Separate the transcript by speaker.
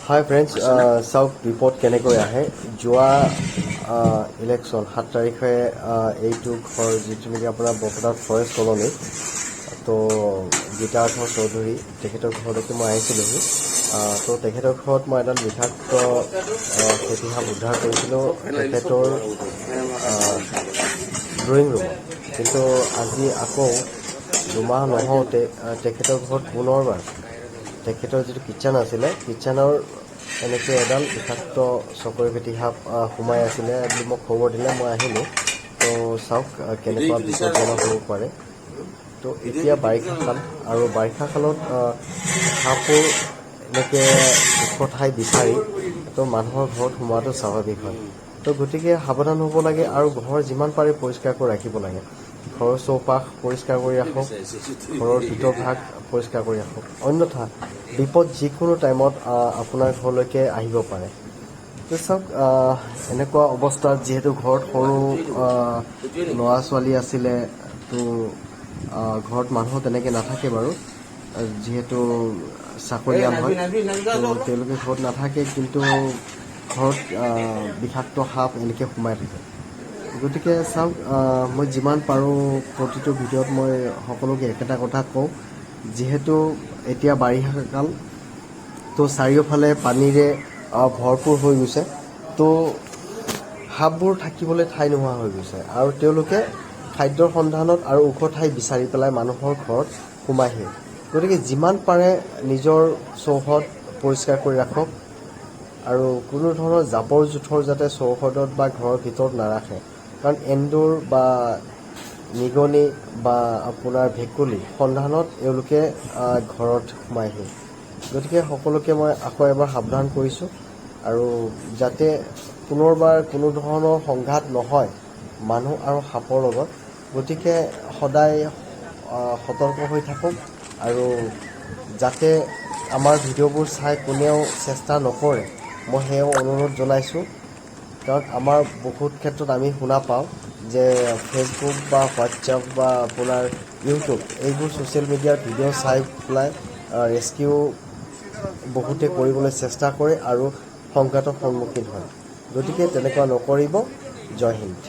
Speaker 1: হাই friends, চাওক report কেনেকৈ আহে। যোৱা ইলেকশ্যন 7 তাৰিখে এইটো ঘৰ যিটো নেকি আপোনাৰ বৰপেটাৰ ফৰেষ্ট কলনী, তো গীতাৰ্থ চৌধুৰী তেখেতৰ ঘৰলৈকে মই আহিছিলোঁহি। তো তেখেতৰ ঘৰত মই এডাল বিষাক্ত খেতিসাপ উদ্ধাৰ কৰিছিলোঁ তেখেতৰ ড্ৰয়িং ৰুমত। কিন্তু আজি আকৌ দুমাহ নহওঁতে তেখেতৰ ঘৰত পুনৰবাৰ তেখেতৰ যিটো কিটচেন আছিলে, কিটচেনৰ এনেকৈ এডাল বিষাক্ত চকৰি ফেটি সাপ সোমাই আছিলে বুলি মোক খবৰ দিলে। মই আহিলোঁ, তো চাওক কেনেকুৱা বিপদজনক হ'ব পাৰে। তো এতিয়া বাৰিষা কাল, আৰু বাৰিষা কালত সাপবোৰ এনেকৈ ওখ ঠাই বিচাৰি তো মানুহৰ ঘৰত সোমোৱাটো স্বাভাৱিক হয়। তো গতিকে সাৱধান হ'ব লাগে আৰু ঘৰ যিমান পাৰে পৰিষ্কাৰকৈ ৰাখিব লাগে। ঘৰৰ চৌপাশ পৰিষ্কাৰ কৰি ৰাখক, ঘৰৰ ভিতৰভাগ পৰিষ্কাৰ কৰি ৰাখক, অন্যথা বিপদ যিকোনো টাইমত আপোনাৰ ঘৰলৈকে আহিব পাৰে। তো চাওক, এনেকুৱা অৱস্থাত যিহেতু ঘৰত সৰু ল'ৰা ছোৱালী আছিলে, তো ঘৰত মানুহ তেনেকৈ নাথাকে বাৰু, যিহেতু চাকৰিয়াল হয়, তো তেওঁলোকে ঘৰত নাথাকে, কিন্তু ঘৰত বিষাক্ত সাপ এনেকৈ সোমাই থাকে। গতিকে চাওক, মই যিমান পাৰোঁ প্ৰতিটো ভিডিঅ'ত মই সকলোকে একেটা কথা কওঁ, যিহেতু এতিয়া বাৰিষা কাল, তো চাৰিওফালে পানীৰে ভৰপূৰ হৈ গৈছে, তো সাপবোৰ থাকিবলৈ ঠাই নোহোৱা হৈ গৈছে, আৰু তেওঁলোকে খাদ্যৰ সন্ধানত আৰু ওখ ঠাই বিচাৰি পেলাই মানুহৰ ঘৰত সোমাইহি। গতিকে যিমান পাৰে নিজৰ চৌহদ পৰিষ্কাৰ কৰি ৰাখক, আৰু কোনো ধৰণৰ জাবৰ জোঁথৰ যাতে চৌহদত বা ঘৰৰ ভিতৰত নাৰাখে, কাৰণ এন্দুৰ বা নিগনি বা আপোনাৰ ভেকুলী সন্ধানত এওঁলোকে ঘৰত সোমাইহি। গতিকে সকলোকে মই আকৌ এবাৰ সাৱধান কৰিছোঁ, আৰু যাতে পুনৰবাৰ কোনো ধৰণৰ সংঘাত নহয় মানুহ আৰু সাপৰ লগত। গতিকে সদায় সতৰ্ক হৈ থাকক, আৰু যাতে আমাৰ ভিডিঅ'বোৰ চাই কোনেও চেষ্টা নকৰে, মই সেয়াও অনুৰোধ জনাইছোঁ। কাৰণ আমাৰ বহুত ক্ষেত্ৰত আমি শুনা পাওঁ যে ফেচবুক বা হোৱাটছআপ বা আপোনাৰ ইউটিউব, এইবোৰ ছ'চিয়েল মিডিয়াৰ ভিডিঅ' চাই পেলাই ৰেস্কিউ বহুতে কৰিবলৈ চেষ্টা কৰে আৰু সংঘাতৰ সন্মুখীন হয়। গতিকে তেনেকুৱা নকৰিব। জয় হিন্দ।